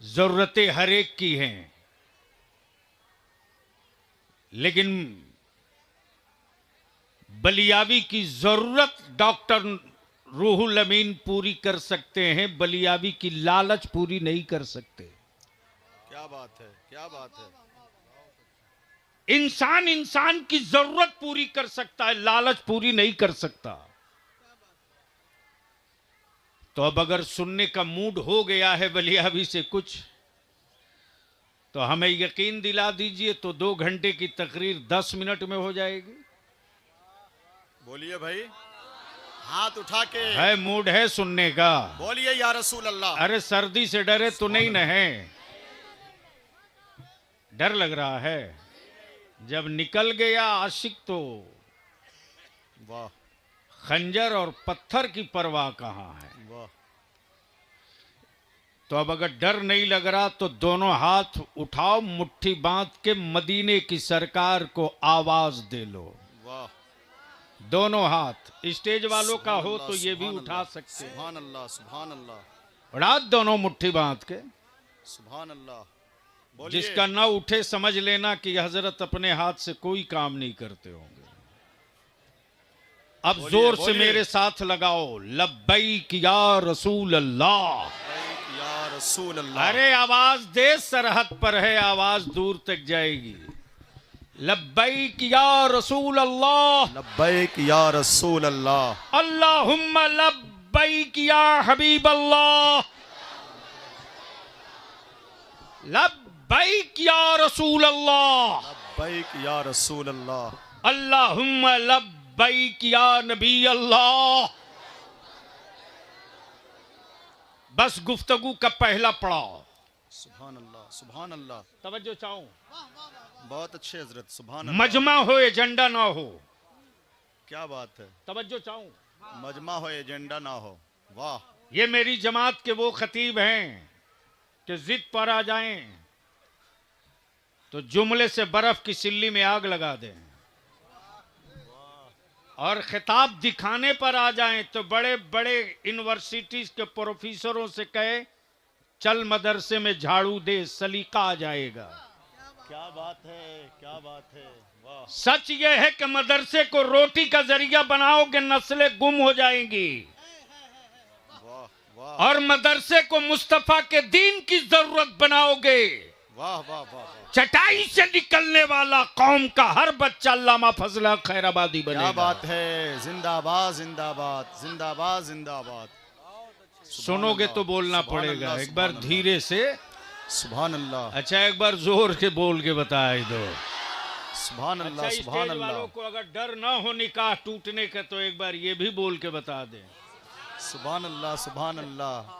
जरूरतें हर एक की हैं, लेकिन बलियावी की जरूरत डॉक्टर रूहुल अमीन पूरी कर सकते हैं, बलियावी की लालच पूरी नहीं कर सकते। क्या बात है, क्या बात है। इंसान इंसान की जरूरत पूरी कर सकता है, लालच पूरी नहीं कर सकता। तो अब अगर सुनने का मूड हो गया है बलियावी से कुछ, तो हमें यकीन दिला दीजिए, तो 2 घंटे की तकरीर 10 मिनट में हो जाएगी। बोलिए भाई, हाथ उठा के है मूड है सुनने का। बोलिए या रसूल अल्लाह। अरे सर्दी से डरे तो नहीं न है, डर लग रहा है। जब निकल गया आशिक तो वाह खंजर और पत्थर की परवाह कहां है। वाह। तो अब अगर डर नहीं लग रहा तो दोनों हाथ उठाओ, मुट्ठी बांध के मदीने की सरकार को आवाज दे लो। वाह। दोनों हाथ, स्टेज वालों का हो तो ये भी सुभान उठा अल्लाह, सकते हैं। सुभान अल्लाह, सुभान अल्लाह, उड़ा दोनों मुट्ठी बांध के। सुभान अल्लाह। बोलिए। जिसका ना उठे समझ लेना कि हजरत अपने हाथ से कोई काम नहीं करते होंगे। अब बोलिए, जोर से बोलिए। मेरे साथ लगाओ, लब्बैक या रसूल अल्लाह। या रसूल अल्लाह। अरे आवाज दे, सरहद पर है, आवाज दूर तक जाएगी। लब्बैक या रसूल अल्लाह, लब्बैक या रसूल अल्लाह, अल्लाहुम्मा लब्बैक या हबीब अल्लाह, लब्बैक या रसूल अल्लाह, लब्बैक या रसूल अल्लाह, अल्लाहुम्मा लब्बैक या नबी अल्लाह। बस गुफ्तगू का पहला पड़ाव। सुभान अल्लाह, सुभान अल्लाह। तवज्जो चाहूं, बहुत अच्छे हजरत, सुभान अल्लाह। मजमा हो एजेंडा ना हो। क्या बात है। तवज्जो चाहूं, मजमा हो एजेंडा ना हो। वाह। ये मेरी जमात के वो खतीब हैं कि जिद पर आ जाएं तो जुमले से बर्फ की सिल्ली में आग लगा दें, और खिताब दिखाने पर आ जाएं तो बड़े बड़े यूनिवर्सिटीज के प्रोफेसरों से कहे चल मदरसे में झाड़ू दे, सलीका आ जाएगा। क्या बात है, क्या बात है। वाह सच यह है कि मदरसे को रोटी का जरिया बनाओगे, नस्लें गुम हो जाएंगी, वाह वाह और मदरसे को मुस्तफा के दीन की जरूरत बनाओगे, वाह वाह वाह। चटाई से निकलने वाला कौम का हर बच्चा अल्लामा फजला खैराबादी बनेगा। क्या बात है। जिंदाबाद जिंदाबाद जिंदाबाद जिंदाबाद। सुनोगे तो बोलना सुभान पड़ेगा, अल्लाह, एक बार सुभान धीरे से। सुभान अल्लाह, अच्छा एक बार जोर के बोल के बताए दो। सुभान अल्लाह, अच्छा सुभान स्टेज अल्लाह, वालों को अगर डर ना हो निकाह टूटने का तो एक बार ये भी बोल के बता दें। सुभान अल्लाह, सुभान अल्लाह।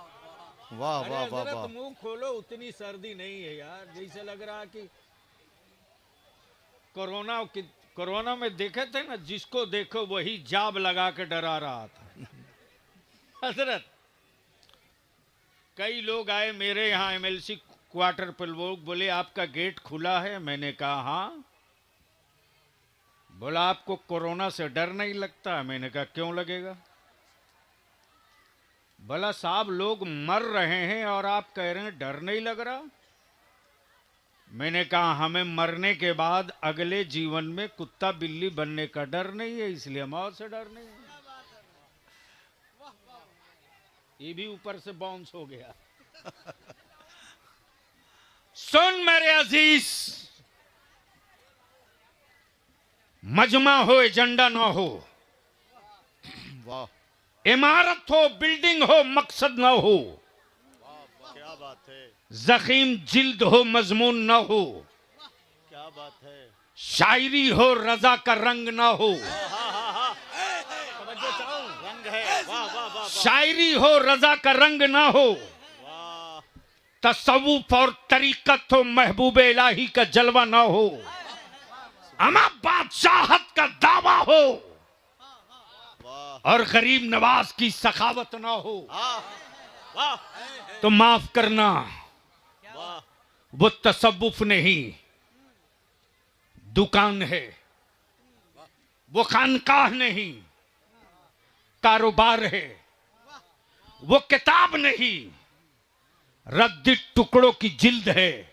वाह वाह वाह वाह। मुंह खोलो, उतनी सर्दी नहीं है यार, जैसे लग रहा कि कोरोना में देखे थे ना, जिसको देखो वही जाब लगा के डरा रहा था। हजरत कई लोग आए मेरे यहाँ एमएलसी क्वार्टर पर, लोग बोले आपका गेट खुला है। मैंने कहा हाँ। बोला आपको कोरोना से डर नहीं लगता? मैंने कहा क्यों लगेगा? बोला साहब लोग मर रहे हैं और आप कह रहे हैं डर नहीं लग रहा। मैंने कहा हमें मरने के बाद अगले जीवन में कुत्ता बिल्ली बनने का डर नहीं है, इसलिए मौत से डर नहीं है। ये भी ऊपर से बाउंस हो गया। सुन मेरे अजीज, मजमा हो एजेंडा ना हो, वाह इमारत हो बिल्डिंग हो मकसद ना हो, क्या बात है, जखीम जिल्द हो मजमून ना हो, क्या बात है। शायरी हो रजा का रंग ना हो, रंग है। वाह वाह वाह शायरी हो रजा का रंग ना हो, वाह। तसव्वुफ और तरीकत हो महबूब इलाही का जलवा ना हो, अमा बादशाहत का दावा हो और गरीब नवाज की सखावत ना हो, वाह तो माफ करना वाह। वो तसव्वुफ नहीं दुकान है, वो खानकाह नहीं कारोबार है, वो किताब नहीं रद्दी टुकड़ों की जिल्द है,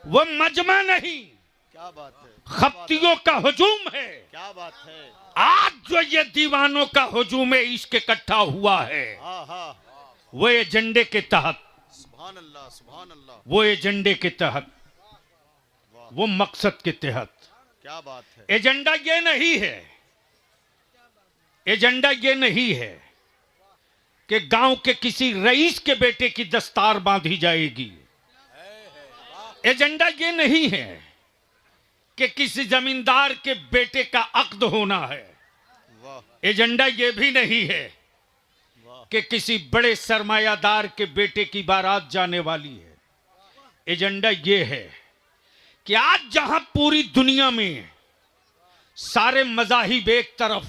वो मजमा नहीं, क्या बात है, खप्तियों का हुजूम है। क्या बात है। आज जो ये दीवानों का हुजूम इश्क इकट्ठा हुआ है, हाँ हाँ, वो एजेंडे के तहत, सुभान अल्लाह, सुभान अल्लाह। वो एजेंडे के तहत, वो मकसद के तहत। क्या बात है। एजेंडा ये नहीं है, एजेंडा ये नहीं है कि गांव के किसी रईस के बेटे की दस्तार बांधी जाएगी। एजेंडा ये नहीं है कि किसी जमींदार के बेटे का अक्द होना है। वाह एजेंडा ये भी नहीं है वाह, कि किसी बड़े सरमायादार के बेटे की बारात जाने वाली है। एजेंडा ये है कि आज जहां पूरी दुनिया में सारे मजाहिब एक तरफ,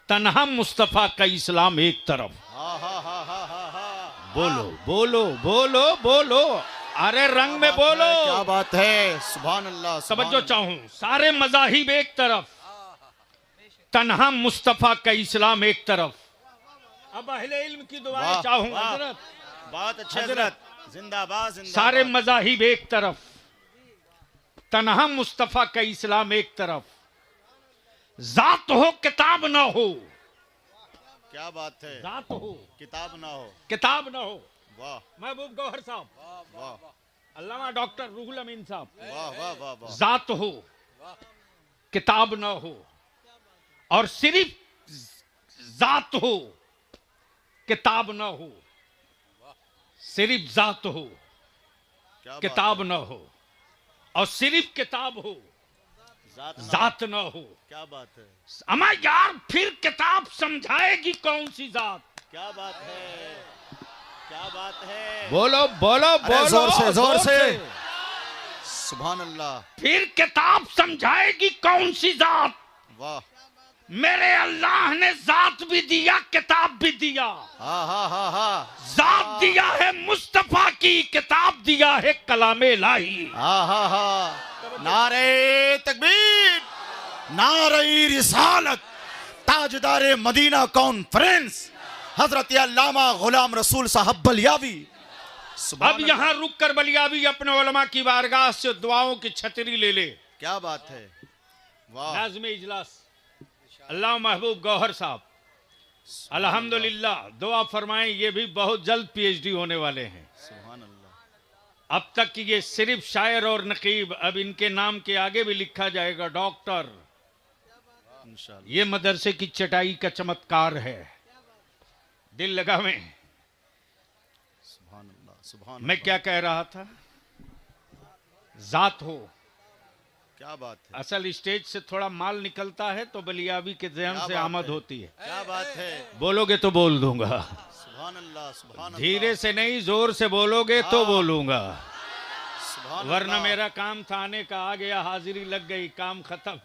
तन्हा मुस्तफा का इस्लाम एक तरफ। हाँ हाँ हाँ हाँ हाँ हाँ। बोलो बोलो बोलो बोलो, अरे रंग में बोलो। क्या बात है, सुभान अल्लाह, सुभान समझो अल्लाह। चाहूं, सारे मजाहिब एक तरफ, तन्हा मुस्तफा का इस्लाम एक तरफ। अब अहले इल्म की दुआएं वाह, चाहूं वाह। हजरत। बहुत अच्छे हजरत। हजरत, जिंदाबाद जिंदाबाद। सारे मजाहिब एक तरफ, तन्हा मुस्तफा का इस्लाम एक तरफ। जात हो किताब ना हो, क्या बात है, जात हो किताब ना हो। किताब ना हो। वाह महबूब गौहर साहब, वाह अल्लामा डॉक्टर रूहुल अमीन साहब, वाह वाह वाह वाह। जात हो किताब ना हो, और सिर्फ जात हो किताब ना हो, सिर्फ जात हो क्या बात किताब ना हो, और सिर्फ किताब हो है, जात ना हो। जात ना हो। क्या बात है, अमा यार, फिर किताब समझाएगी कौन सी जात? क्या बात है, क्या बात है। बोलो बोलो अरे बोलो, जोर से, जोर से। सुभान अल्लाह। फिर किताब समझाएगी कौन सी जात? वाह मेरे अल्लाह ने जात भी दिया, किताब भी दिया। हाँ हाँ हाँ हाँ जात दिया है मुस्तफा की, किताब दिया है कलामे इलाही। हाँ हाँ हाँ। नारे तकबीर, नारे रिसालत, ताजदारे मदीना कॉन्फ्रेंस हजरत अल्लामा गुलाम रसूल साहब बलियावी। सुभान अब यहाँ रुक कर बलियावी अपने उलमा की बारगाह से दुआओं की छतरी ले ले। क्या बात है, वाह नाज़िम इजलास अल्लाह महबूब गौहर साहब, अल्हम्दुलिल्लाह, दुआ फरमाएं, ये भी बहुत जल्द पीएचडी होने वाले हैं। सुभान अल्लाह। अब तक ये सिर्फ शायर और नकीब, अब इनके नाम के आगे भी लिखा जाएगा डॉक्टर। इंशाअल्लाह। ये मदरसे की चटाई का चमत्कार है, दिल लगावें। सुभान अल्लाह, सुभान मैं क्या कह रहा था? जात हो, क्या बात है, असल स्टेज से थोड़ा माल निकलता है तो बलियावी के जहन क्या से बात आमद है। होती है। क्या बात है। बोलोगे तो बोल दूंगा, सुभान अल्लाह, सुभान धीरे से नहीं, जोर से बोलोगे तो बोलूंगा, सुभान वरना अल्लाह। मेरा काम था आने का, आ गया, हाजिरी लग गई, काम खत्म।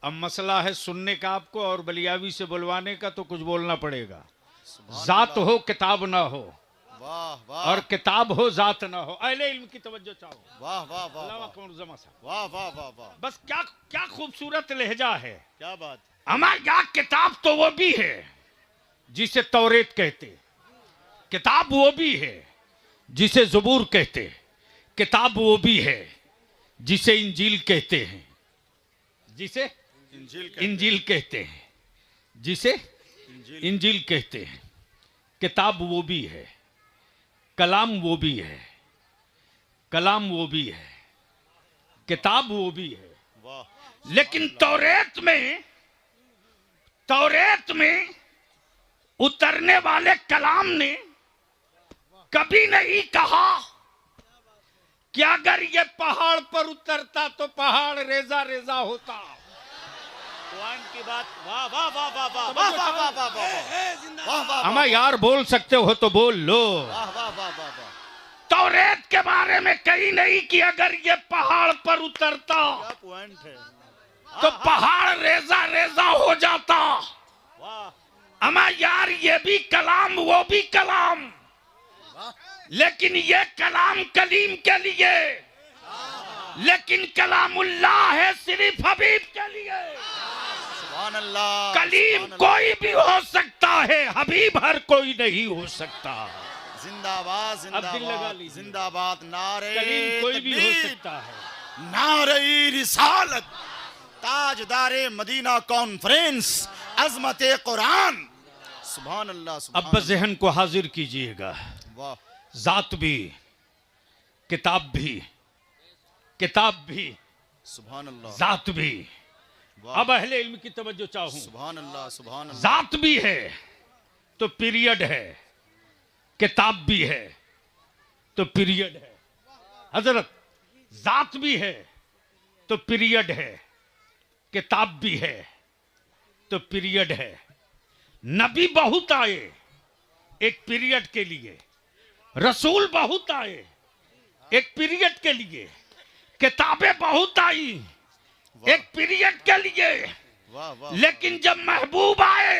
अब मसला है सुनने का आपको, और बलियावी से बुलवाने का, तो कुछ बोलना पड़ेगा। सुभान जात हो किताब ना हो, वाह वाह और किताब हो जात ना हो। अहले इल्म की तवज्जो चाहो। वाह वाह वाह अल्लामा वाह कौन जमा साहब, वाह वाह वाह वाह। बस क्या क्या खूबसूरत लहजा है। क्या बात है, हमारे यहाँ किताब तो वो भी है जिसे तौरेत कहते, किताब वो भी है जिसे ज़बूर कहते, किताब वो भी है जिसे इंजील कहते हैं, जिसे इंजील कहते हैं, जिसे इंजील कहते हैं। किताब वो भी है, कलाम वो भी है, कलाम वो भी है, किताब वो भी है। वाह। लेकिन तौरेत में उतरने वाले कलाम ने कभी नहीं कहा कि अगर ये पहाड़ पर उतरता तो पहाड़ रेजा रेजा होता। कुरान की बात। वाह वाह वाह वाह वाह वाह वाह वाह वाह वाह वाह वाह। अमा यार, बोल सकते हो तो बोल लो। वाह वाह वाह वाह वाह। तौरेत के बारे में कहीं नहीं कि अगर ये पहाड़ पर उतरता क्या पॉइंट है। तो पहाड़ रेजा रेजा हो जाता। वाह। अमा यार, ये भी कलाम वो भी कलाम, लेकिन ये कलाम कलीम के लिए, लेकिन कलामुल्लाह है सिर्फ हबीब के लिए। सुभान अल्लाह। कलीम कोई भी हो सकता है, हबीब हर कोई नहीं हो सकता। जिंदाबाद अब दिल लगा जिंदाबाद लीजिए। जिंदाबाद नारे कलीम कोई भी हो तकबीर, सकता है। नारे रिसालत, ताजदारे मदीना कॉन्फ्रेंस, अजमत कुरान। सुभान अल्लाह सुभान अब जहन को हाजिर कीजिएगा। वाह जात भी, किताब भी, किताब भी, सुभान अल्लाह जात भी। वाह अब अहले इल्म की तवज्जो चाहूं। सुभान अल्लाह सुभान अल्लाह। जात भी है तो पीरियड है, किताब भी है तो पीरियड है। हजरत, जात भी है तो पीरियड है, किताब भी है तो पीरियड है। नबी बहुत आए एक पीरियड के लिए, रसूल बहुत आए एक पीरियड के लिए, किताबें बहुत आई एक पीरियड के लिए, वाह वाह लेकिन जब महबूब आए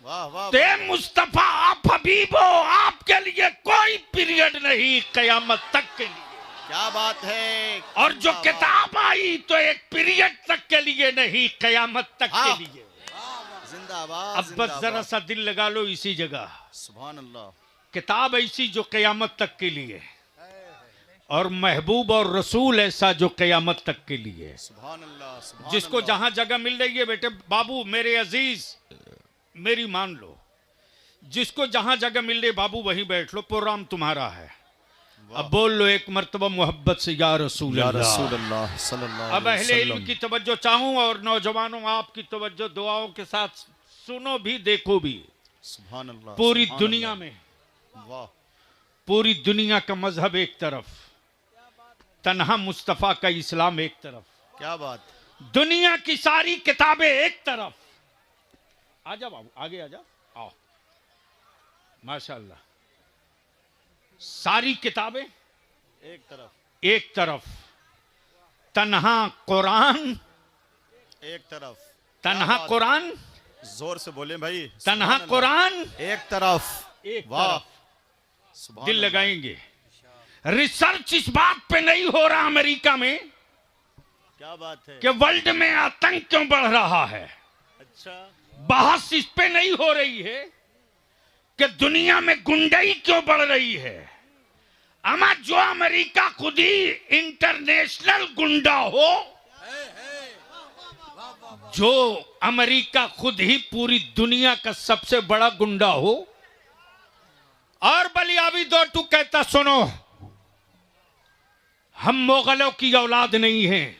वाह वाह ते मुस्तफा आप हबीब हो, आपके लिए कोई पीरियड नहीं कयामत तक के लिए। क्या बात है। और जो किताब आई तो एक पीरियड तक के लिए नहीं, कयामत तक हाँ। के लिए। जिंदाबाद अब बस जरा जिंदाबाद। सा दिल लगा लो इसी जगह। सुभान अल्लाह। किताब ऐसी जो कयामत तक के लिए, और महबूब और रसूल ऐसा जो कयामत तक के लिए। सुभान अल्लाह सुभान जिसको अल्लाह। जहां जगह मिल रही है, बेटे बाबू मेरे अजीज, मेरी मान लो, जिसको जहां जगह मिल रही बाबू वहीं बैठ लो, प्रोग्राम तुम्हारा है। अब बोल लो एक मर्तबा मोहब्बत से या रसूल या अल्लाह। रसूल अल्लाह सल्लल्लाहु अब अलैहि अहले इल्म वसल्लम। की तवज्जो चाहूं और नौजवानों आपकी तवज्जो दुआओं के साथ सुनो भी देखो भी। सुभान अल्लाह। पूरी सुभान दुनिया अल्लाह। में, वाह पूरी दुनिया का मजहब एक तरफ, तन्हा मुस्तफा का इस्लाम एक तरफ, क्या बात। दुनिया की सारी किताबें एक तरफ। आजा बाबू आगे आजा, आओ। माशाल्लाह, सारी किताबें एक तरफ, एक तरफ, तन्हा कुरान, एक तरफ, तन्हा क्या बात। कुरान, जोर से बोले भाई। तन्हा सुभान अल्लाह। कुरान एक तरफ, एक वाह तरफ। सुभान दिल अल्लाह। लगाएंगे। रिसर्च इस बात पे नहीं हो रहा अमेरिका में क्या बात है। कि वर्ल्ड में आतंक क्यों बढ़ रहा है। अच्छा बहस इस पे नहीं हो रही है कि दुनिया में गुंडाई क्यों बढ़ रही है। अमा जो अमेरिका खुद ही इंटरनेशनल गुंडा हो, जो अमेरिका खुद ही पूरी दुनिया का सबसे बड़ा गुंडा हो, और बलियावी दो टू कहता सुनो हम मुगलों की औलाद नहीं हैं,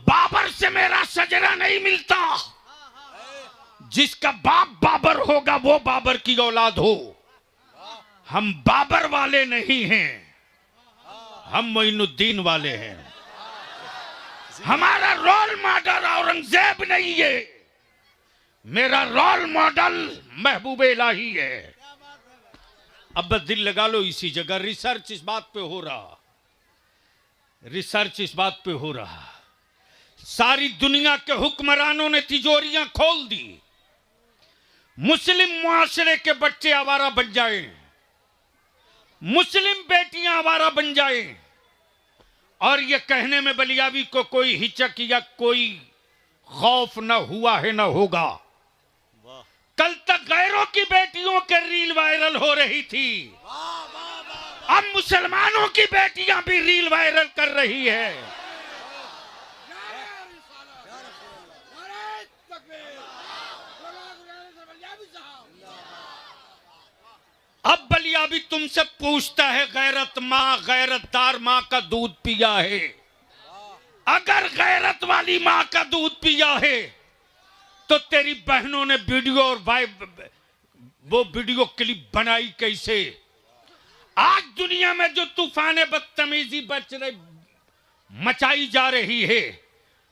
बाबर से मेरा शजरा नहीं मिलता, जिसका बाप बाबर होगा वो बाबर की औलाद हो। हम बाबर वाले नहीं हैं, हम मोइनुद्दीन वाले हैं। हमारा रोल मॉडल औरंगजेब नहीं है, मेरा रोल मॉडल महबूब इलाही है। अब बस दिल लगा लो इसी जगह। रिसर्च इस बात पे हो रहा, रिसर्च इस बात पे हो रहा। सारी दुनिया के हुक्मरानों ने तिजोरियां खोल दी, मुस्लिम मुआशरे के बच्चे आवारा बन जाए, मुस्लिम बेटियां आवारा बन जाए, और ये कहने में बलियावी को कोई हिचक या कोई खौफ न हुआ है न होगा। वाह कल तक गैरों की बेटियों के रील वायरल हो रही थी, अब मुसलमानों की बेटियां भी रील वायरल कर रही है। अब बलियावी तुमसे पूछता है, गैरत माँ, गैरतदार माँ का दूध पिया है? अगर गैरत वाली माँ का दूध पिया है तो तेरी बहनों ने वीडियो और वो वीडियो क्लिप बनाई कैसे? आज दुनिया में जो तूफान बदतमीजी मचाई जा रही है,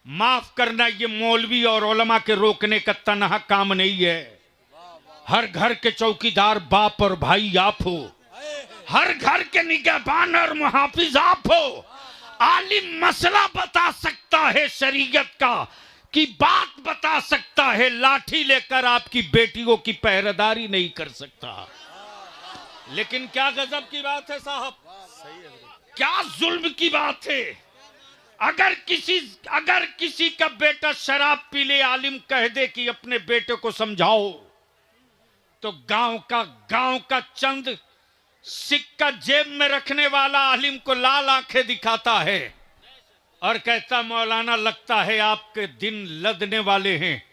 माफ करना, ये मौलवी और उलमा के रोकने का तनहा काम नहीं है। हर घर के चौकीदार बाप और भाई आप हो, हर घर के निगहबान और मुहाफिज आप हो। आलिम मसला बता सकता है शरीयत का, की बात बता सकता है, लाठी लेकर आपकी बेटियों की पहरेदारी नहीं कर सकता। लेकिन क्या गजब की बात है साहब, क्या जुल्म की बात है। अगर किसी का बेटा शराब पी ले, आलिम कह दे कि अपने बेटे को समझाओ, तो गांव का चंद सिक्का जेब में रखने वाला आलिम को लाल आंखें दिखाता है और कहता मौलाना लगता है आपके दिन लदने वाले हैं।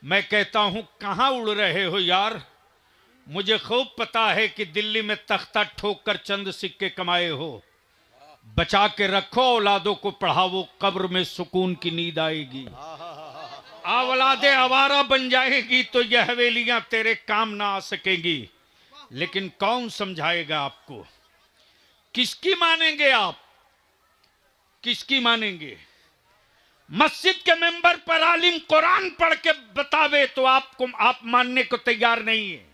मैं कहता हूं कहां उड़ रहे हो यार, मुझे खूब पता है कि दिल्ली में तख्ता ठोक कर चंद सिक्के कमाए हो। बचा के रखो, औलादों को पढ़ाओ, कब्र में सुकून की नींद आएगी। औलादे आवारा बन जाएगी तो यह हवेलियां तेरे काम ना आ सकेंगी। लेकिन कौन समझाएगा आपको? किसकी मानेंगे आप? किसकी मानेंगे? मस्जिद के मेंबर पर आलिम कुरान पढ़ के बतावे तो आप मानने को तैयार नहीं है।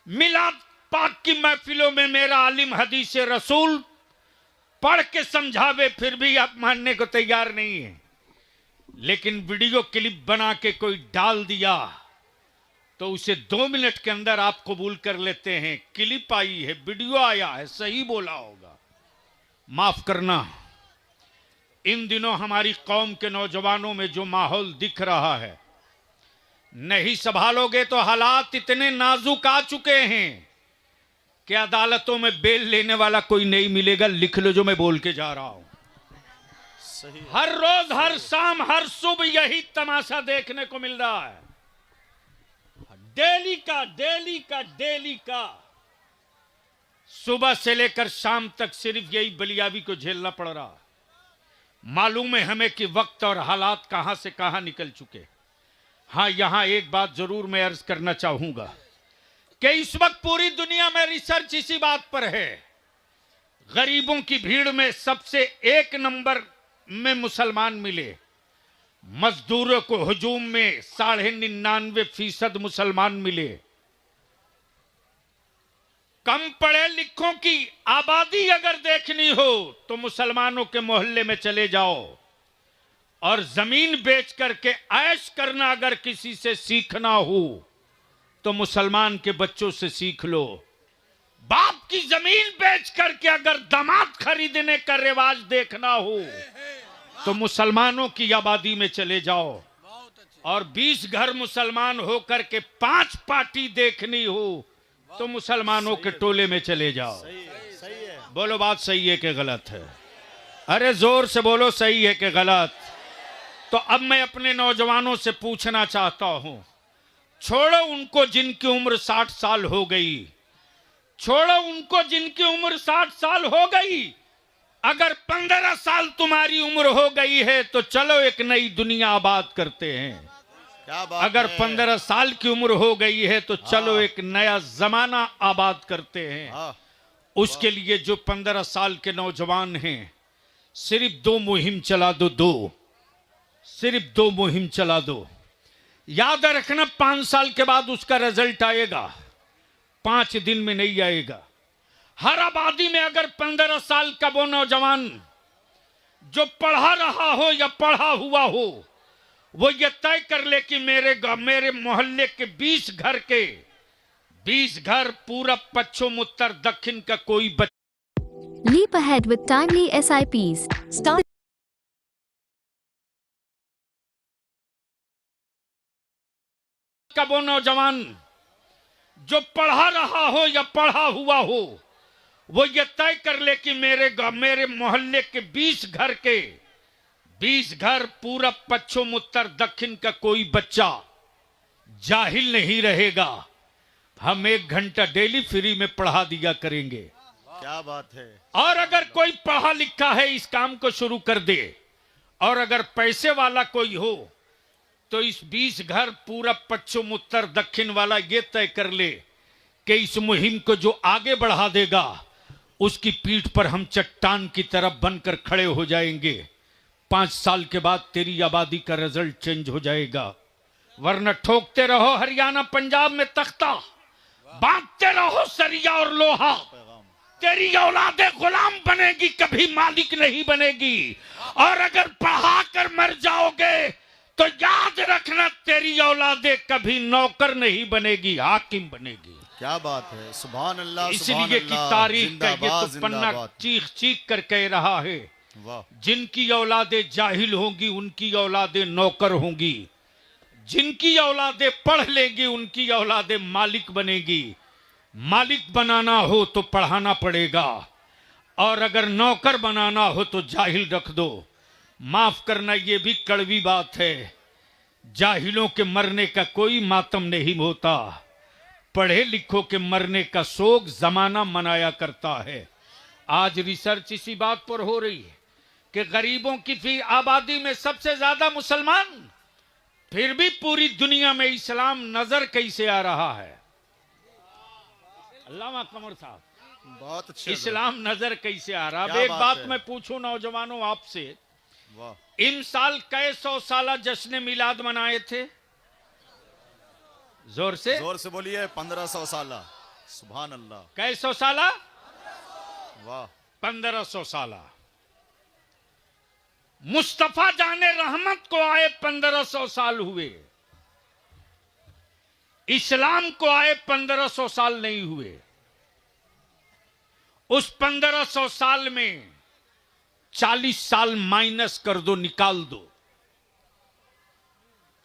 मिलाद पाक की महफिलों में मेरा आलिम हदीस रसूल पढ़ के समझावे फिर भी आप मानने को तैयार नहीं है। लेकिन वीडियो क्लिप बना के कोई डाल दिया तो उसे 2 मिनट के अंदर आप कबूल कर लेते हैं। क्लिप आई है, वीडियो आया है, सही बोला होगा। माफ करना, इन दिनों हमारी कौम के नौजवानों में जो माहौल दिख रहा है, नहीं संभालोगे तो हालात इतने नाजुक आ चुके हैं कि अदालतों में बेल लेने वाला कोई नहीं मिलेगा। लिख लो जो मैं बोल के जा रहा हूं। हर रोज, हर शाम, हर सुबह यही तमाशा देखने को मिल रहा है। डेली का सुबह से लेकर शाम तक सिर्फ यही बलियाबी को झेलना पड़ रहा है। मालूम है हमें कि वक्त और हालात कहां से कहां निकल चुके। हां, यहां एक बात जरूर मैं अर्ज करना चाहूंगा कि इस वक्त पूरी दुनिया में रिसर्च इसी बात पर है, गरीबों की भीड़ में सबसे 1 नंबर में मुसलमान मिले। मजदूरों को हुजूम में 99.5% मुसलमान मिले। कम पढ़े लिखों की आबादी अगर देखनी हो तो मुसलमानों के मोहल्ले में चले जाओ, और जमीन बेच करके ऐश करना अगर किसी से सीखना हो तो मुसलमान के बच्चों से सीख लो। बाप की जमीन बेच करके अगर दामाद खरीदने का रिवाज देखना हो तो मुसलमानों की आबादी में चले जाओ, और 20 घर मुसलमान होकर के 5 पार्टी देखनी हो तो मुसलमानों के टोले में चले जाओ। सही है। बोलो बात सही है कि गलत है? अरे जोर से बोलो, सही है कि गलत? तो अब मैं अपने नौजवानों से पूछना चाहता हूं, छोड़ो उनको जिनकी उम्र 60 साल हो गई, छोड़ो उनको जिनकी उम्र 60 साल हो गई। अगर 15 साल तुम्हारी उम्र हो गई है तो चलो एक नई दुनिया आबाद करते हैं। क्या बात अगर है? 15 साल की उम्र हो गई है तो चलो एक नया जमाना आबाद करते हैं। उसके लिए जो 15 साल के नौजवान हैं, सिर्फ 2 मुहिम चला दो, सिर्फ 2 मुहिम चला दो। याद रखना 5 साल के बाद उसका रिजल्ट आएगा, 5 दिन में नहीं आएगा। हर आबादी में अगर 15 साल का वो नौजवान जो पढ़ा रहा हो या पढ़ा हुआ हो, वो ये तय कर ले कि मेरे मोहल्ले के 20 घर के 20 घर पूरब, पश्चिम, उत्तर, दक्षिण का कोई बच्चा। Leap ahead with timely SIPs. Start का वो नौजवान जो पढ़ा रहा हो या पढ़ा हुआ हो, वो ये तय कर ले कि मेरे मोहल्ले के 20 घर के 20 घर पूरब, पश्चिम, उत्तर, दक्षिण का कोई बच्चा जाहिल नहीं रहेगा। हम 1 घंटा डेली फ्री में पढ़ा दिया करेंगे। क्या बात है? और अगर कोई पढ़ा लिखा है इस काम को शुरू कर दे, और अगर पैसे वाला कोई हो तो इस 20 घर पूरब, पश्चिम, उत्तर, दक्षिण वाला ये तय कर ले कि इस मुहिम को जो आगे बढ़ा देगा उसकी पीठ पर हम चट्टान की तरफ बनकर खड़े हो जाएंगे। 5 साल के बाद तेरी आबादी का रिजल्ट चेंज हो जाएगा। वरना ठोकते रहो हरियाणा पंजाब में तख्ता, बांधते रहो सरिया और लोहा, तेरी औलादे गुलाम बनेगी, कभी मालिक नहीं बनेगी। और अगर पढ़ा कर मर जाओगे तो याद रखना तेरी औलादे कभी नौकर नहीं बनेगी, हाकिम बनेगी। क्या बात है? सुभान अल्लाह, इसलिए की तारीख का ये तो पन्ना चीख चीख कर कह रहा है, वाह। जिनकी औलादे जाहिल होंगी उनकी औलादे नौकर होंगी, जिनकी औलादें पढ़ लेंगी उनकी औलादें मालिक बनेगी। मालिक बनाना हो तो पढ़ाना पड़ेगा, और अगर नौकर बनाना हो तो जाहिल रख दो। माफ करना, ये भी कड़वी बात है, जाहिलों के मरने का कोई मातम नहीं होता, पढ़े लिखों के मरने का शोक जमाना मनाया करता है। आज रिसर्च इसी बात पर हो रही है कि गरीबों की फिर आबादी में सबसे ज्यादा मुसलमान, फिर भी पूरी दुनिया में इस्लाम नजर कैसे आ रहा है। अल्लामा कमर साहब, बहुत अच्छे इस्लाम नजर कैसे आ रहा है। अब क्या एक बात बात है। मैं पूछूं नौजवानों आपसे, वाह, इन साल कै 100 साला जश्न मिलाद मनाए थे? जोर से जोर से बोलिए। 1500 साल। सुभान अल्लाह। कै 100 साला? वाह, 1500 साला। मुस्तफा जाने रहमत को आए 1500 साल हुए, इस्लाम को आए 1500 साल नहीं हुए। उस 1500 साल में 40 साल माइनस कर दो, निकाल दो,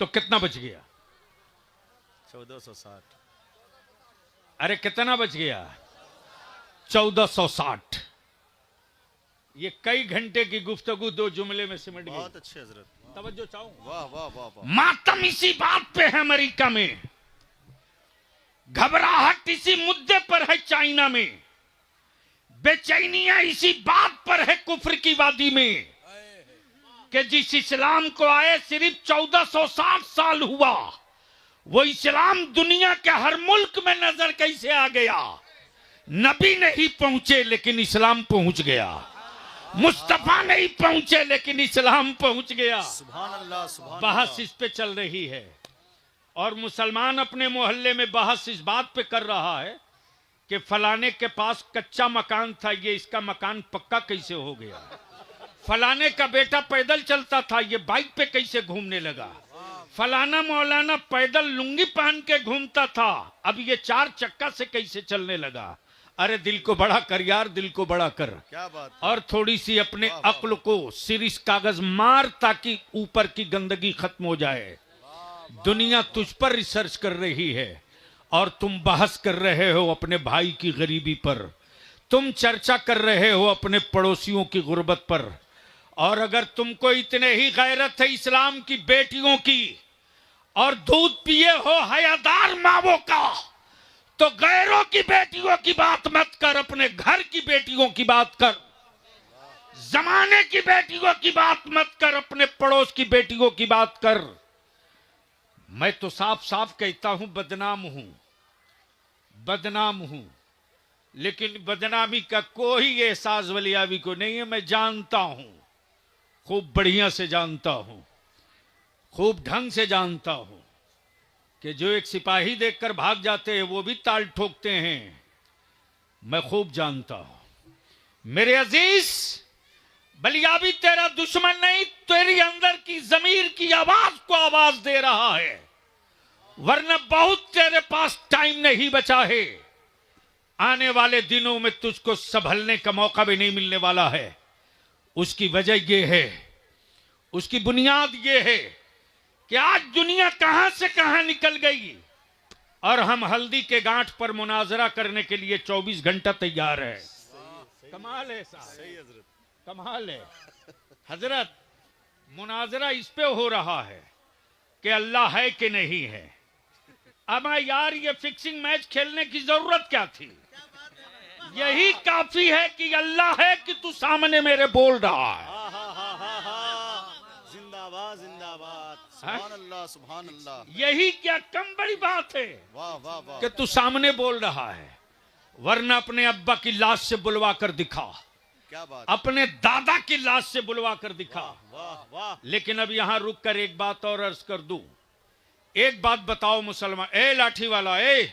तो कितना बच गया? 1460। अरे कितना बच गया? 1460। ये कई घंटे की गुफ्तगू दो जुमले में सिमट गई। बहुत अच्छे हजरत। तवज्जो चाहूं। वाह वाह वाह वाह। मातम इसी बात पे है अमेरिका में, घबराहट इसी मुद्दे पर है चाइना में, बेचैनियां इसी बात पर है कुफ्र की वादी में कि जिस इस्लाम को आए सिर्फ 1460 साल हुआ, वो इस्लाम दुनिया के हर मुल्क में नजर कैसे आ गया? नबी नहीं पहुंचे लेकिन इस्लाम पहुंच गया, मुस्तफा नहीं पहुंचे लेकिन इस्लाम पहुंच गया। सुभान अल्लाह, सुभान बहस अल्लाह। इस पे चल रही है, और मुसलमान अपने मोहल्ले में बहस इस बात पे कर रहा है कि फलाने के पास कच्चा मकान था, ये इसका मकान पक्का कैसे हो गया? फलाने का बेटा पैदल चलता था, ये बाइक पे कैसे घूमने लगा? फलाना मौलाना पैदल लुंगी पहन के घूमता था, अब ये 4 चक्का से कैसे चलने लगा? अरे दिल को बड़ा कर यार, दिल को बड़ा कर। क्या बात है। और थोड़ी सी अपने अक्ल को सिर इस कागज मार ताकि ऊपर की गंदगी खत्म हो जाए। दुनिया तुझ पर रिसर्च कर रही है और तुम बहस कर रहे हो अपने भाई की गरीबी पर, तुम चर्चा कर रहे हो अपने पड़ोसियों की गुर्बत पर। और अगर तुमको इतने ही गैरत है इस्लाम की बेटियों की और दूध पिए हो हयादार मावों का, तो गैरों की बेटियों की बात मत कर, अपने घर की बेटियों की बात कर। जमाने की बेटियों की बात मत कर, अपने पड़ोस की बेटियों की बात कर। मैं तो साफ साफ कहता हूं, बदनाम हूं, बदनाम हूं, लेकिन बदनामी का कोई एहसास वलियावी को नहीं है। मैं जानता हूं, खूब बढ़िया से जानता हूं, खूब ढंग से जानता हूं कि जो एक सिपाही देखकर भाग जाते हैं वो भी ताल ठोकते हैं। मैं खूब जानता हूं मेरे अजीज, बलियाबी तेरा दुश्मन नहीं, तेरी अंदर की जमीर की आवाज को आवाज दे रहा है, वरना बहुत तेरे पास टाइम नहीं बचा है। आने वाले दिनों में तुझको संभलने का मौका भी नहीं मिलने वाला है। उसकी वजह यह है, उसकी बुनियाद यह है कि आज दुनिया कहां से कहां निकल गई और हम हल्दी के गांठ पर मुनाजरा करने के लिए 24 घंटा तैयार है। कमाल है साहब, सही हजरत। कमाल है हजरत। मुनाजरा इस पे हो रहा है कि अल्लाह है कि नहीं है। अब यार ये फिक्सिंग मैच खेलने की जरूरत क्या थी? यही काफी है कि अल्लाह है कि तू सामने मेरे बोल रहा है। जिंदाबाद जिंदाबाद। सुभान अल्लाह, सुभान अल्लाह। यही क्या कम बड़ी बात है वाह वाह वाह। कि तू सामने बोल रहा है, वरना अपने अब्बा की लाश से बुलवा कर दिखा, क्या बात। अपने दादा की लाश से बुलवा कर दिखा। वाह वाह। लेकिन अब यहां रुक कर एक बात और अर्ज कर दूं। एक बात बताओ मुसलमान, ए लाठी वाला, ए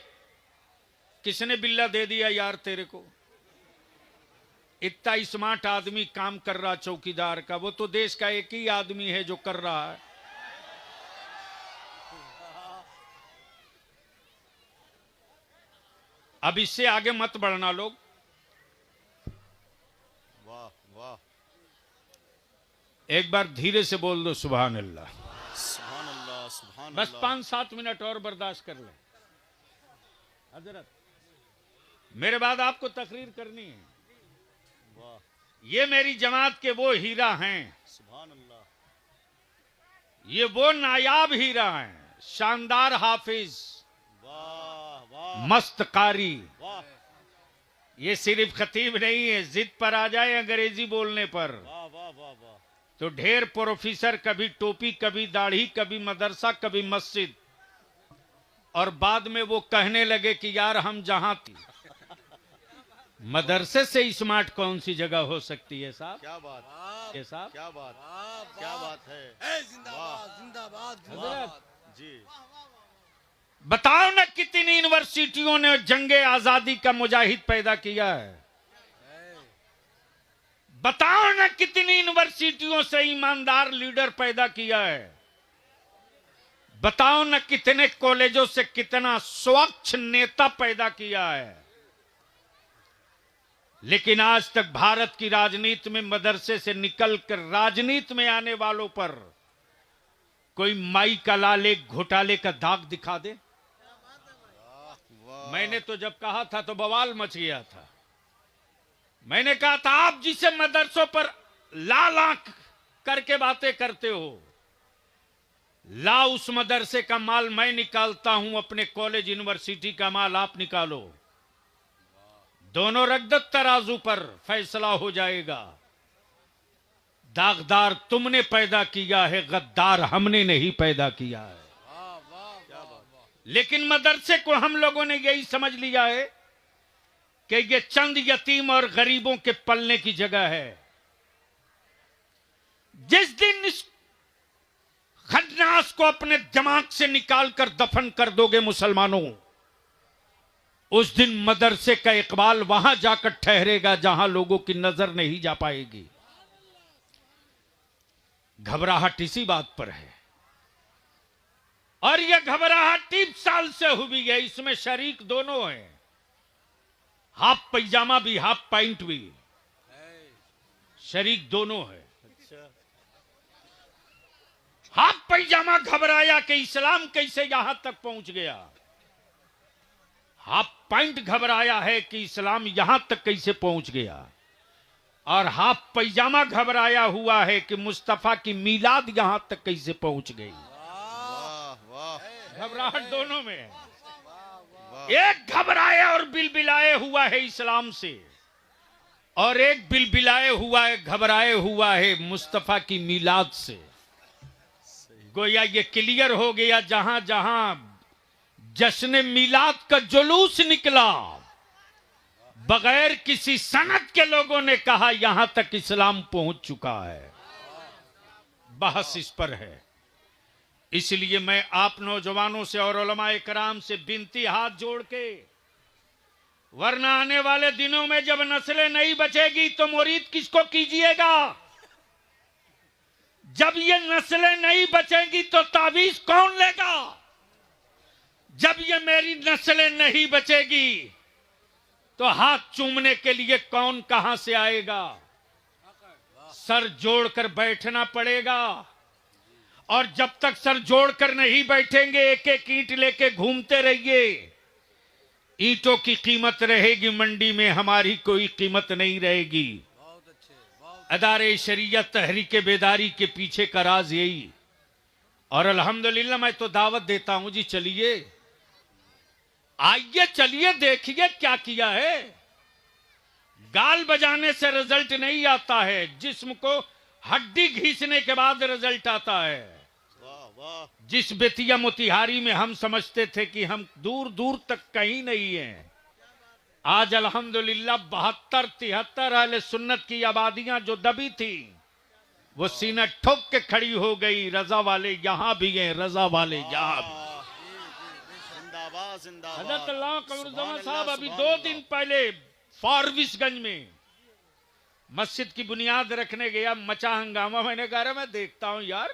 किसने बिल्ला दे दिया यार तेरे को? इतना स्मार्ट आदमी काम कर रहा चौकीदार का, वो तो देश का एक ही आदमी है जो कर रहा है। अब इससे आगे मत बढ़ना लोग। वाह वाह। एक बार धीरे से बोल दो सुभान अल्लाह। सुभान अल्लाह, सुभान बस अल्लाह। 5-7 मिनट और बर्दाश्त कर ले हजरत, मेरे बाद आपको तकरीर करनी है। वाह ये मेरी जमात के वो हीरा हैं, सुभान अल्लाह। ये वो नायाब हीरा हैं, शानदार हाफिज, वाह वाह मस्त कारी। वाह ये सिर्फ खतीब नहीं है, जिद पर आ जाए अंग्रेजी बोलने पर वाह वाह वाह वाह। तो ढेर प्रोफेसर, कभी टोपी, कभी दाढ़ी, कभी मदरसा, कभी मस्जिद, और बाद में वो कहने लगे कि यार हम जहां थी, मदरसे से स्मार्ट कौन सी जगह हो सकती है साहब? क्या बात, ये साहब क्या बात, क्या बात है। जिंदाबाद जिंदाबाद हजरत, जिंदाबाद। जी बताओ ना कितनी यूनिवर्सिटियों ने जंगे आजादी का मुजाहिद पैदा किया है? बताओ ना कितनी यूनिवर्सिटियों से ईमानदार लीडर पैदा किया है? बताओ ना कितने कॉलेजों से कितना स्वच्छ नेता पैदा किया है? लेकिन आज तक भारत की राजनीति में मदरसे से निकलकर राजनीति में आने वालों पर कोई माई का लाल एक घोटाले का दाग दिखा दे। मैंने तो जब कहा था तो बवाल मच गया था। मैंने कहा था आप जिसे मदरसों पर लाल आंख करके बातें करते हो, ला उस मदरसे का माल मैं निकालता हूं, अपने कॉलेज यूनिवर्सिटी का माल आप निकालो, दोनों रगदत तराजू पर फैसला हो जाएगा। दागदार तुमने पैदा किया है, गद्दार हमने नहीं पैदा किया है। लेकिन मदरसे को हम लोगों ने यही समझ लिया है कि ये चंद यतीम और गरीबों के पलने की जगह है। जिस दिन इस खन्नास को अपने दिमाग से निकालकर दफन कर दोगे मुसलमानों, उस दिन मदरसे का इकबाल वहां जाकर ठहरेगा जहां लोगों की नजर नहीं जा पाएगी। घबराहट इसी बात पर है, और यह घबराहट 30 साल से हुई है। इसमें शरीक दोनों हैं, हाफ पैजामा भी हाफ पैंट भी, शरीक दोनों है। अच्छा हाफ पैजामा घबराया कि इस्लाम कैसे यहां तक पहुंच गया, हाफ पैंट घबराया है कि इस्लाम यहां तक कैसे पहुंच गया, और हाफ पैजामा घबराया हुआ है कि मुस्तफा की मीलाद यहां तक कैसे पहुंच गई। वाह वाह घबराहट दोनों में है। वाह। एक घबराया और बिलबिलाए हुआ है इस्लाम से, और एक बिलबिलाए हुआ है, घबराए हुआ है मुस्तफा की मीलाद से। गोया ये क्लियर हो गया, जहां जहां जश्न मिलाद का जुलूस निकला, बगैर किसी सनद के लोगों ने कहा यहां तक इस्लाम पहुंच चुका है। बहस इस पर है। इसलिए मैं आप नौजवानों से और उलमाए कराम से विनती हाथ जोड़ के, वरना आने वाले दिनों में जब नस्लें नहीं बचेगी तो मुरीद किसको कीजिएगा? जब ये नस्लें नहीं बचेंगी तो ताबीज कौन लेगा? जब ये मेरी नस्लें नहीं बचेगी तो हाथ चूमने के लिए कौन कहां से आएगा? सर जोड़कर बैठना पड़ेगा, और जब तक सर जोड़कर नहीं बैठेंगे एक एक ईंट लेके घूमते रहिए। ईंटों की कीमत रहेगी मंडी में, हमारी कोई कीमत नहीं रहेगी। अदारे शरीयत तहरीक बेदारी के पीछे का राज यही। और अल्हम्दुलिल्लाह मैं तो दावत देता हूं जी, चलिए आइए, चलिए देखिए क्या किया है। गाल बजाने से रिजल्ट नहीं आता है, जिस्म को हड्डी घींचने के बाद रिजल्ट आता है। वाह वाह। जिस बेतिया मोतिहारी में हम समझते थे कि हम दूर दूर तक कहीं नहीं हैं, आज अल्हम्दुलिल्लाह 72-73 अहले सुन्नत की आबादियां जो दबी थी वो सीना ठोक के खड़ी हो गई। रजा वाले यहां भी हैं, रजा वाले यहां भी। जिंदाबाद जिंदाबाद। हजरत अल्लाह कमरुज़्ज़मा सुभान साहब अल्लाह, अभी सुभान 2 अल्लाह। दिन पहले फारबिसगंज में मस्जिद की बुनियाद रखने गया, मचा हंगामा। मैंने कहा मैं देखता हूं यार,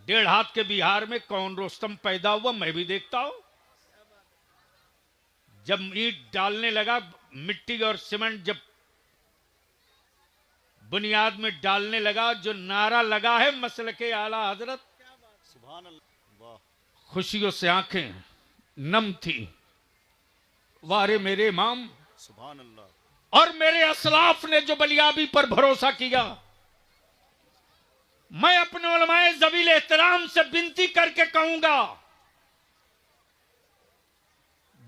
1.5 हाथ के बिहार में कौन रोस्तम पैदा हुआ, मैं भी देखता हूं। जब ईंट डालने लगा, मिट्टी और सीमेंट जब बुनियाद में डालने लगा, जो नारा लगा है मसल के आला हजरत, सुभान अल्लाह। वाह खुशियों से आंखें नम थी। वारे मेरे इमाम, सुभान अल्लाह। और मेरे असलाफ ने जो बलियाबी पर भरोसा किया, मैं अपने उलमाए ज़वील एहतराम से विनती करके कहूंगा,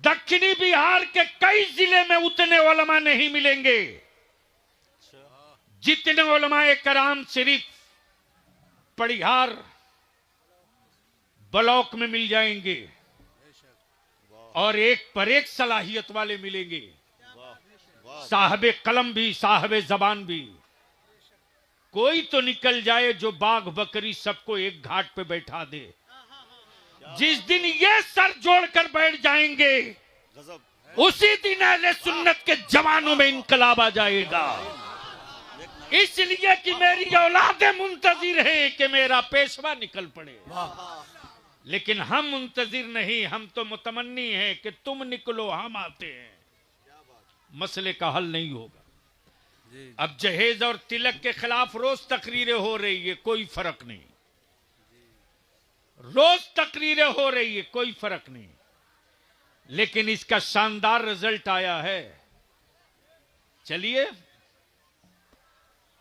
दक्षिणी बिहार के कई जिले में उतने उलमा नहीं मिलेंगे जितने उलमाए कराम सिर्फ परिहार ब्लॉक में मिल जाएंगे, और एक पर एक सलाहियत वाले मिलेंगे, साहबे कलम भी साहबे जबान भी। कोई तो निकल जाए जो बाघ बकरी सबको एक घाट पे बैठा दे। जिस दिन ये सर जोड़कर बैठ जाएंगे, गजब। उसी दिन अहले सुन्नत के जवानों में इनकलाब आ जाएगा। इसलिए कि मेरी औलादे मुंतजिर है कि मेरा पेशवा निकल पड़े, लेकिन हम मुंतजिर नहीं, हम तो मुतमन्नी हैं कि तुम निकलो, हम आते हैं। मसले का हल नहीं होगा। अब जहेज और तिलक के खिलाफ रोज तकरीरें हो रही है, कोई फर्क नहीं। रोज तकरीरें हो रही है, कोई फर्क नहीं, लेकिन इसका शानदार रिजल्ट आया है। चलिए,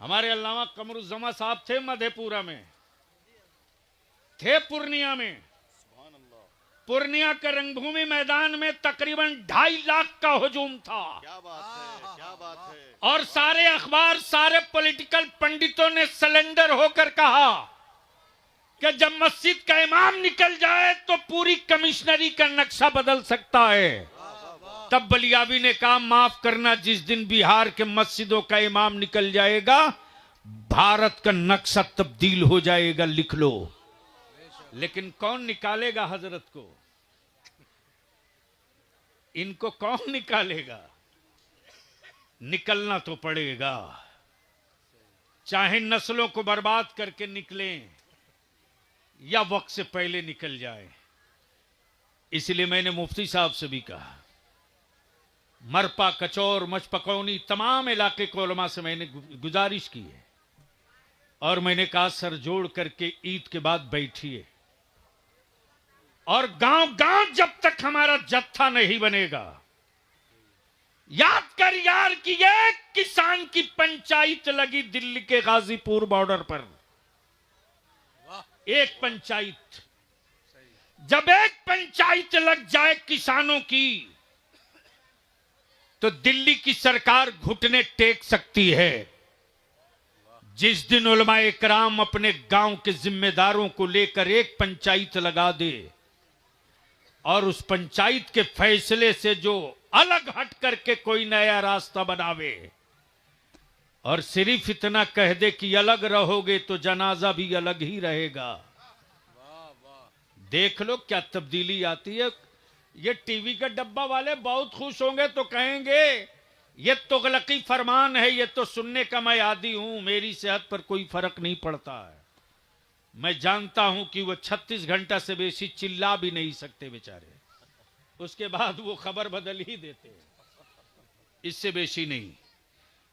हमारे अल्लामा कमरुज़्ज़मा साहब थे मधेपुरा में, थे पूर्णिया में। पूर्णिया के रंगभूमि मैदान में तकरीबन 2.5 लाख का हुजूम था। क्या बात है, क्या बात है। और सारे अखबार, सारे पॉलिटिकल पंडितों ने सिलेंडर होकर कहा कि जब मस्जिद का इमाम निकल जाए तो पूरी कमिश्नरी का नक्शा बदल सकता है। तब बलियाबी ने कहा, माफ करना, जिस दिन बिहार के मस्जिदों का इमाम निकल जाएगा, भारत का नक्शा तब्दील हो जाएगा, लिख लो। लेकिन कौन निकालेगा हजरत को? इनको कौन निकालेगा? निकलना तो पड़ेगा, चाहे नस्लों को बर्बाद करके निकलें या वक्त से पहले निकल जाए। इसलिए मैंने मुफ्ती साहब से भी कहा, मरपा, कचौर, मचपकौनी, तमाम इलाके के उलमा से मैंने गुजारिश की है, और मैंने कहा सर जोड़ करके ईद के बाद बैठिए, और गांव गांव जब तक हमारा जत्था नहीं बनेगा, याद कर यार कि एक किसान की पंचायत लगी दिल्ली के गाजीपुर बॉर्डर पर। एक पंचायत, जब एक पंचायत लग जाए किसानों की, तो दिल्ली की सरकार घुटने टेक सकती है। जिस दिन उलमाए कराम अपने गांव के जिम्मेदारों को लेकर एक पंचायत लगा दे, और उस पंचायत के फैसले से जो अलग हट करके कोई नया रास्ता बनावे, और सिर्फ इतना कह दे कि अलग रहोगे तो जनाजा भी अलग ही रहेगा, देख लो क्या तब्दीली आती है। ये टीवी का डब्बा वाले बहुत खुश होंगे तो कहेंगे ये तुगलकी फरमान है, ये तो सुनने का मैं आदी हूं, मेरी सेहत पर कोई फर्क नहीं पड़ता है। मैं जानता हूं कि वो 36 घंटा से बेशी चिल्ला भी नहीं सकते बेचारे, उसके बाद वो खबर बदल ही देते हैं, इससे बेशी नहीं।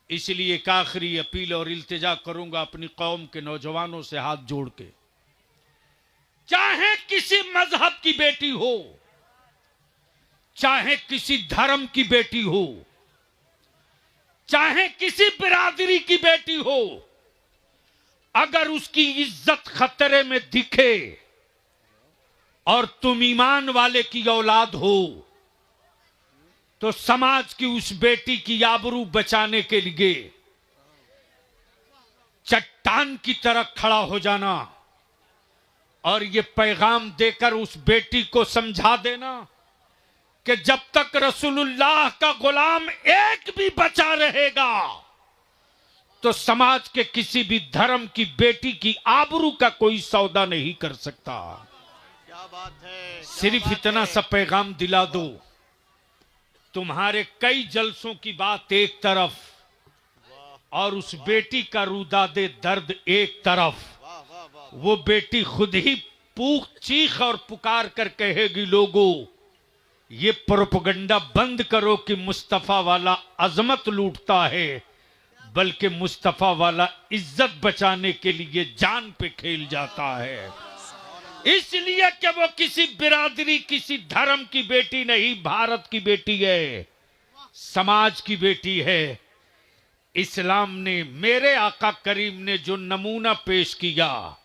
इसलिए एक आखिरी अपील और इल्तिजा करूंगा अपनी कौम के नौजवानों से हाथ जोड़ के, चाहे किसी मजहब की बेटी हो, चाहे किसी धर्म की बेटी हो, चाहे किसी बिरादरी की बेटी हो, अगर उसकी इज्जत खतरे में दिखे और तुम ईमान वाले की औलाद हो, तो समाज की उस बेटी की आबरू बचाने के लिए चट्टान की तरह खड़ा हो जाना, और ये पैगाम देकर उस बेटी को समझा देना कि जब तक रसूलुल्लाह का गुलाम एक भी बचा रहेगा, तो समाज के किसी भी धर्म की बेटी की आबरू का कोई सौदा नहीं कर सकता। क्या बात है। सिर्फ इतना सा पैगाम दिला दो, तुम्हारे कई जलसों की बात एक तरफ, और उस बेटी का रुदादे दर्द एक तरफ। वो बेटी खुद ही चीख और पुकार कर कहेगी, लोगों ये प्रोपेगेंडा बंद करो कि मुस्तफा वाला अजमत लूटता है, बल्कि मुस्तफा वाला इज्जत बचाने के लिए जान पे खेल जाता है। इसलिए कि वो किसी बिरादरी, किसी धर्म की बेटी नहीं, भारत की बेटी है, समाज की बेटी है। इस्लाम ने, मेरे आका करीम ने जो नमूना पेश किया,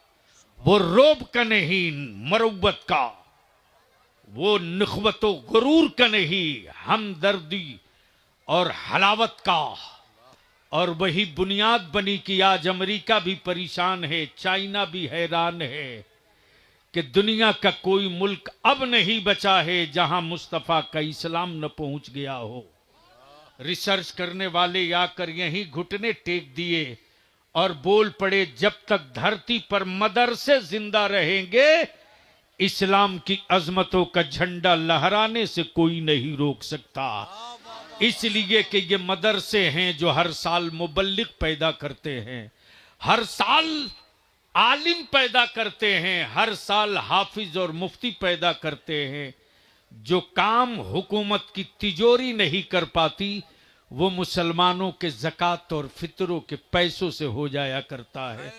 वो रोब का नहीं, मरुवत का, वो नखवतो गुरूर का नहीं, हमदर्दी और हलावत का। और वही बुनियाद बनी कि आज अमेरिका भी परेशान है, चाइना भी हैरान है कि दुनिया का कोई मुल्क अब नहीं बचा है जहां मुस्तफा का इस्लाम न पहुंच गया हो। रिसर्च करने वाले आकर यहीं घुटने टेक दिए और बोल पड़े, जब तक धरती पर मदरसे जिंदा रहेंगे, इस्लाम की अजमतों का झंडा लहराने से कोई नहीं रोक सकता। इसलिए कि ये मदरसे हैं जो हर साल मुबल्लिग पैदा करते हैं, हर साल आलिम पैदा करते हैं, हर साल हाफिज और मुफ्ती पैदा करते हैं। जो काम हुकूमत की तिजोरी नहीं कर पाती, वो मुसलमानों के ज़कात और फितरों के पैसों से हो जाया करता है।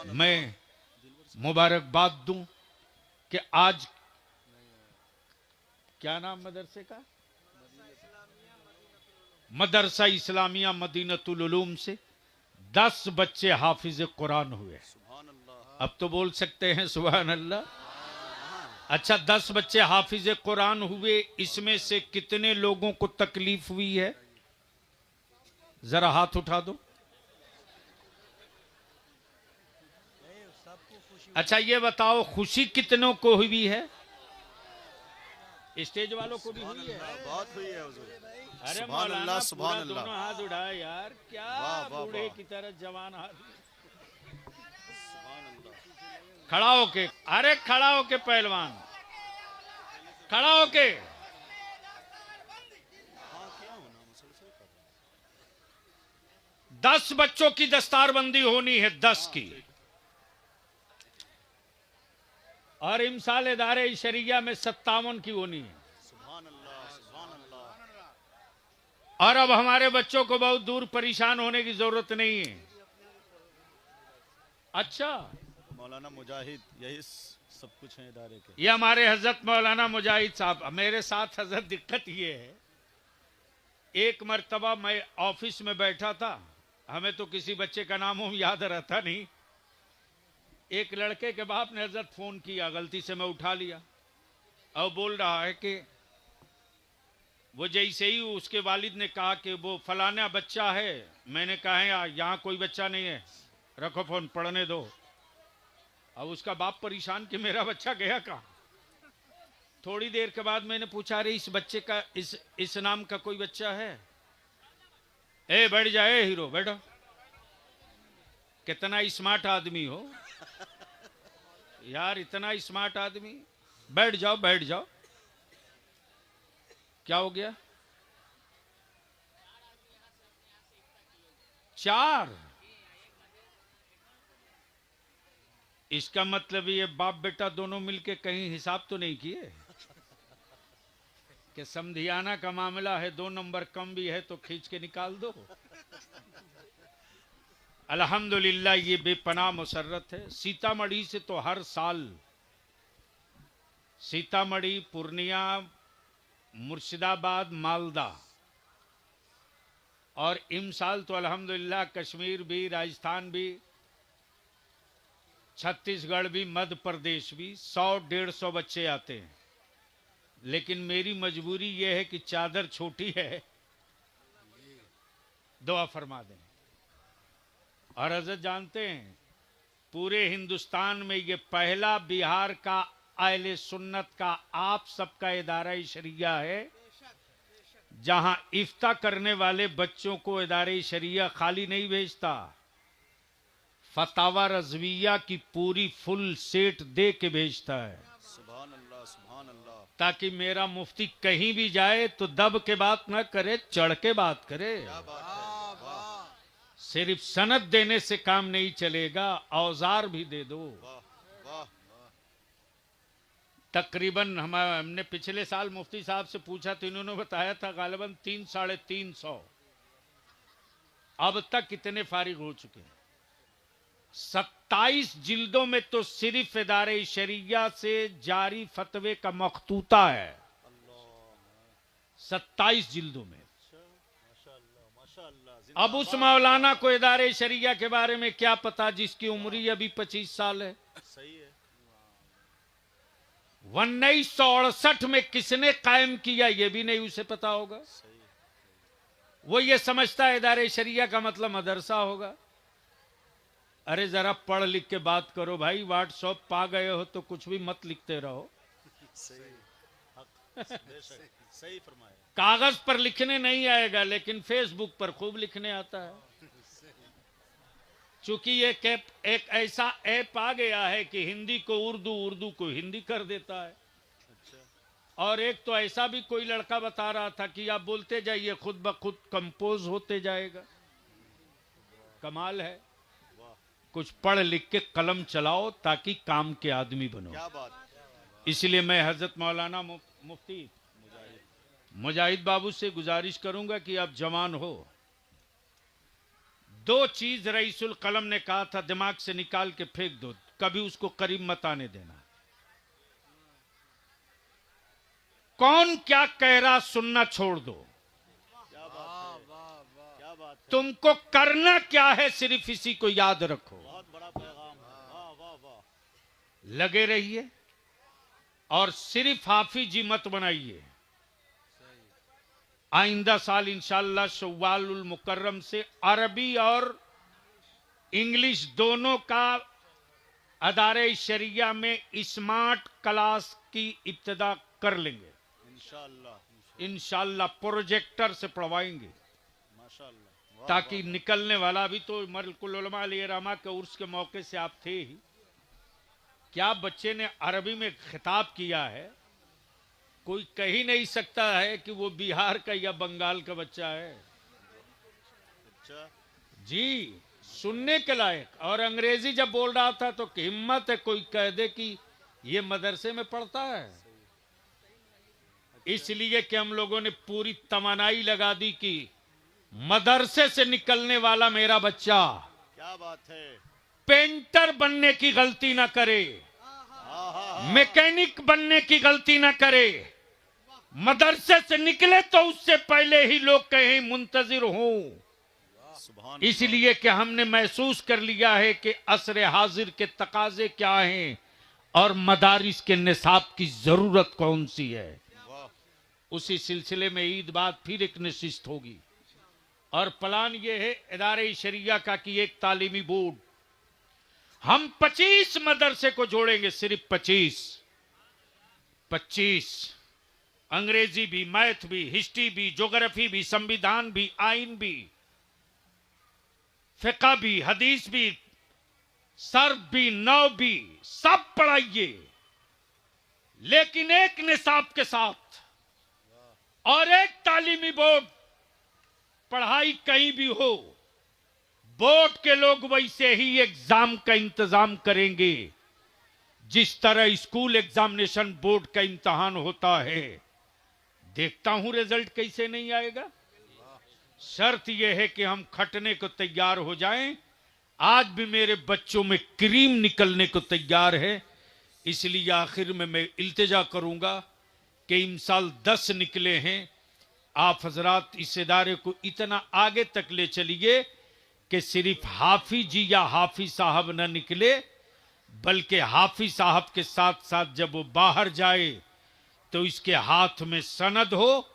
मैं मुबारकबाद दूं कि आज, क्या नाम मदरसे का? मदरसा इस्लामिया मदीनतुल उलूम से 10 बच्चे हाफिज कुरान हुए। अब तो बोल सकते हैं सुभान अल्लाह। अच्छा, 10 बच्चे हाफिज कुरान हुए, इसमें से कितने लोगों को तकलीफ हुई है? जरा हाथ उठा दो। अच्छा ये बताओ, खुशी कितनों को हुई है? स्टेज वालों को भी हुई है? बहुत हुई है हुजूर। अरे सुभान मौलाना, अल्लाह, सुभान पूरा अल्लाह। दोनों हाथ उठाए यार, क्या वाह, वाह, बूढ़े वाह। की तरह जवान हाथ। खड़ा होके, अरे खड़ा होके पहलवान, खड़ा होके। 10 बच्चों की दस्तारबंदी होनी है, 10 की। और इमसाल इदारे शरिया में 57 की होनी है। और अब हमारे बच्चों को बहुत दूर परेशान होने की जरूरत नहीं है। अच्छा, मौलाना मुजाहिद यही सब कुछ है इदारे के। ये हमारे हजरत मौलाना मुजाहिद साहब। मेरे साथ हजरत दिक्कत ये है, एक मर्तबा मैं ऑफिस में बैठा था, हमें तो किसी बच्चे का नाम याद रहता नहीं। एक लड़के के बाप ने हजरत फोन किया, गलती से मैं उठा लिया, और बोल रहा है कि वो जैसे ही उसके वालिद ने कहा कि वो फलाना बच्चा है, मैंने कहा यहाँ कोई बच्चा नहीं है, रखो फोन, पढ़ने दो। अब उसका बाप परेशान कि मेरा बच्चा गया कहाँ। थोड़ी देर के बाद मैंने पूछा, अरे इस बच्चे का, इस नाम का कोई बच्चा है? ए बैठ जाए हीरो, बैठो। कितना स्मार्ट आदमी हो यार, इतना स्मार्ट आदमी। बैठ जाओ, बैठ जाओ। क्या हो गया? 4? इसका मतलब ये बाप बेटा दोनों मिलके कहीं हिसाब तो नहीं किए कि समधियाना का मामला है, 2 नंबर कम भी है तो खींच के निकाल दो। अल्हम्दुलिल्लाह ये बेपनाह मुसर्रत है। सीतामढ़ी से तो हर साल, सीतामढ़ी, पूर्णिया, मुर्शिदाबाद, मालदा, और इमसाल तो अल्हम्दुलिल्लाह कश्मीर भी, राजस्थान भी, छत्तीसगढ़ भी, मध्य प्रदेश भी 100-150 बच्चे आते हैं। लेकिन मेरी मजबूरी यह है कि चादर छोटी है, दुआ फरमा दें। और हज़रत जानते हैं, पूरे हिंदुस्तान में ये पहला बिहार का अहले सुन्नत का आप सबका इदारा शरिया है, जहां इफ्ता करने वाले बच्चों को इदारे शरिया खाली नहीं भेजता, फतावा रज़विया की पूरी फुल सेट दे के भेजता है। सुभान अल्लाह, सुभान अल्लाह। ताकि मेरा मुफ्ती कहीं भी जाए तो दब के बात न करे, चढ़ के बात करे। सिर्फ सनद देने से काम नहीं चलेगा, औजार भी दे दो। तकरीबन हमने पिछले साल मुफ्ती साहब से पूछा तो इन्होंने बताया था गालिबन 300-350। अब तक कितने फारिग हो चुके हैं? 27 जिल्दों में तो सिर्फ इदारे शरिया से जारी फतवे का मखतूता है। 27 जिल्दों में। माशाअल्लाह अब उस मौलाना को इदारे शरिया के बारे में क्या पता जिसकी उम्र ही अभी 25 साल है। सही है। 1968 में किसने कायम किया यह भी नहीं उसे पता होगा। वो ये समझता है इदारे शरिया का मतलब मदरसा होगा। अरे जरा पढ़ लिख के बात करो भाई, व्हाट्सएप पा गए हो तो कुछ भी मत लिखते रहो। सही बेशक सही फरमाया। कागज पर लिखने नहीं आएगा लेकिन फेसबुक पर खूब लिखने आता है। चूंकि ये एक ऐसा ऐप आ गया है कि हिंदी को उर्दू, उर्दू को हिंदी कर देता है। और एक तो ऐसा भी कोई लड़का बता रहा था कि आप बोलते जाइए खुद ब खुद कंपोज होते जाएगा। कमाल है। कुछ पढ़ लिख के कलम चलाओ ताकि काम के आदमी बनो। क्या बात। इसलिए मैं हजरत मौलाना मुफ्ती मुजाहिद बाबू से गुजारिश करूंगा कि आप जवान हो, 2 चीज रईसुल कलम ने कहा था दिमाग से निकाल के फेंक दो, कभी उसको करीब मत आने देना। कौन क्या कह रहा सुनना छोड़ दो। क्या बात है। तुमको करना क्या है सिर्फ इसी को याद रखो। बहुत बड़ा पैगाम है। वाह वाह वाह। लगे रहिए और सिर्फ हाफिजी मत बनाइए। आइंदा साल इंशाअल्लाह शव्वालुल मुकर्रम से अरबी और इंग्लिश दोनों का अदारे शरिया में स्मार्ट क्लास की इब्तिदा कर लेंगे। इंशाअल्लाह प्रोजेक्टर से पढ़वाएंगे माशाअल्लाह। ताकि निकलने वाला, अभी तो मलकुल उलमा अलैहि रहमा के उर्स के मौके से आप थे ही, क्या बच्चे ने अरबी में खिताब किया है। कोई कह ही नहीं सकता है कि वो बिहार का या बंगाल का बच्चा है। अच्छा जी सुनने के लायक। और अंग्रेजी जब बोल रहा था तो हिम्मत है कोई कह दे कि ये मदरसे में पढ़ता है। इसलिए कि हम लोगों ने पूरी तमन्नाई लगा दी कि मदरसे से निकलने वाला मेरा बच्चा क्या बात है। पेंटर बनने की गलती ना करे, मैकेनिक बनने की गलती ना करे। मदरसे से निकले तो उससे पहले ही लोग कहें मुंतजिर हूं। इसलिए कि हमने महसूस कर लिया है कि असर हाजिर के तकाजे क्या हैं और मदारिस के निसाब की जरूरत कौन सी है। उसी सिलसिले में ईद बाद फिर एक नशिस्त होगी और प्लान यह है इदारे शरिया का कि एक तालीमी बोर्ड, हम 25 मदरसे को जोड़ेंगे। सिर्फ 25 अंग्रेजी भी, मैथ भी, हिस्ट्री भी, ज्योग्राफी भी, संविधान भी, आइन भी, फिक़ह भी, हदीस भी, सर्फ भी, नौ भी, सब पढ़ाइए लेकिन एक निसाब के साथ। और एक तालीमी बोर्ड, पढ़ाई कहीं भी हो, बोर्ड के लोग वैसे ही एग्जाम का इंतजाम करेंगे जिस तरह स्कूल एग्जामिनेशन बोर्ड का इम्तहान होता है। देखता हूं रिजल्ट कैसे नहीं आएगा। शर्त यह है कि हम खटने को तैयार हो जाएं। आज भी मेरे बच्चों में क्रीम निकलने को तैयार है। इसलिए आखिर में मैं इल्तिजा करूंगा कि इमसाल 10 निकले हैं। आप हजरात इस इदारे को इतना आगे तक ले चलिए कि सिर्फ हाफिजी या हाफिज साहब न निकले, बल्कि हाफिज साहब के साथ साथ जब वो बाहर जाए तो इसके हाथ में सनद हो,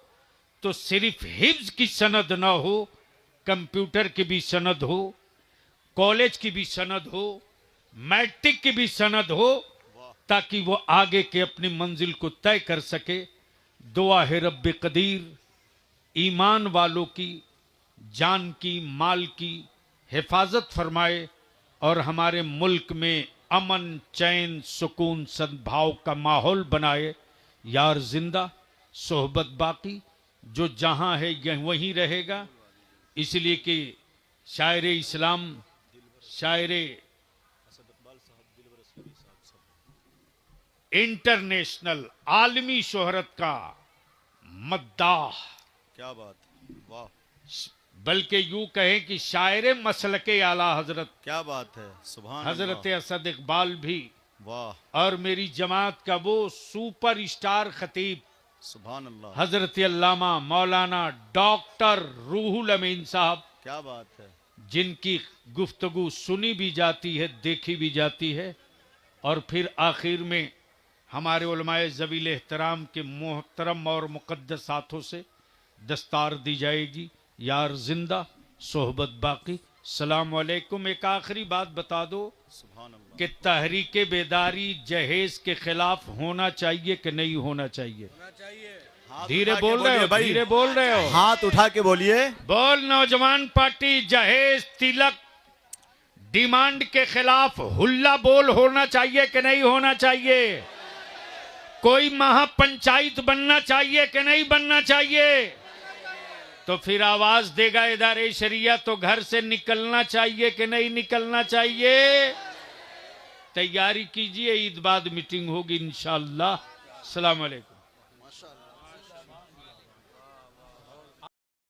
तो सिर्फ हिफ्ज की सनद ना हो, कंप्यूटर की भी सनद हो, कॉलेज की भी सनद हो, मैट्रिक की भी सनद हो, ताकि वो आगे के अपनी मंजिल को तय कर सके। दुआ है रब्बे कदीर ईमान वालों की जान की, माल की हिफाजत फरमाए और हमारे मुल्क में अमन, चैन, सुकून, सद्भाव का माहौल बनाए। यार जिंदा, सोहबत बाकी, जो जहां है यह वहीं रहेगा। इसलिए कि शायर इस्लाम, शायर इंटरनेशनल आलमी शोहरत का मद्दाह, क्या बात। वाह। बल्कि यूं कहें कि शायर मसलके आला हजरत क्या बात है, सुभान हजरत अल्लाह। असद इकबाल भी, वाह, और मेरी जमात का वो सुपर स्टार खतीब सुभान अल्लाह। हजरत अल्लामा मौलाना डॉक्टर रूहुल अमीन साहब, क्या बात है। जिनकी गुफ्तगू सुनी भी जाती है, देखी भी जाती है, और फिर आखिर में हमारे उलमाए ज़वील एहतराम के मोहतरम और मुक़द्दस हाथों से दस्तार दी जाएगी। यार जिंदा सोहबत बाकी। सलाम अलैकुम। एक आखिरी बात बता दो सुभान अल्लाह। कि तहरीक बेदारी जहेज के खिलाफ होना चाहिए कि नहीं होना चाहिए? हाथ धीरे उठा के बोल रहे बोलिए हो, भाई, धीरे बोल रहे हो। हाथ उठा के बोलिए। बोल। नौजवान पार्टी जहेज तिलक डिमांड के खिलाफ हुल्ला बोल होना चाहिए कि नहीं होना चाहिए? कोई महापंचायत बनना चाहिए कि नहीं बनना चाहिए? तो फिर आवाज देगा इदारे शरिया तो घर से निकलना चाहिए कि नहीं निकलना चाहिए? तैयारी कीजिए, ईद बाद मीटिंग होगी इंशाअल्लाह। अस्सलाम वालेकुम।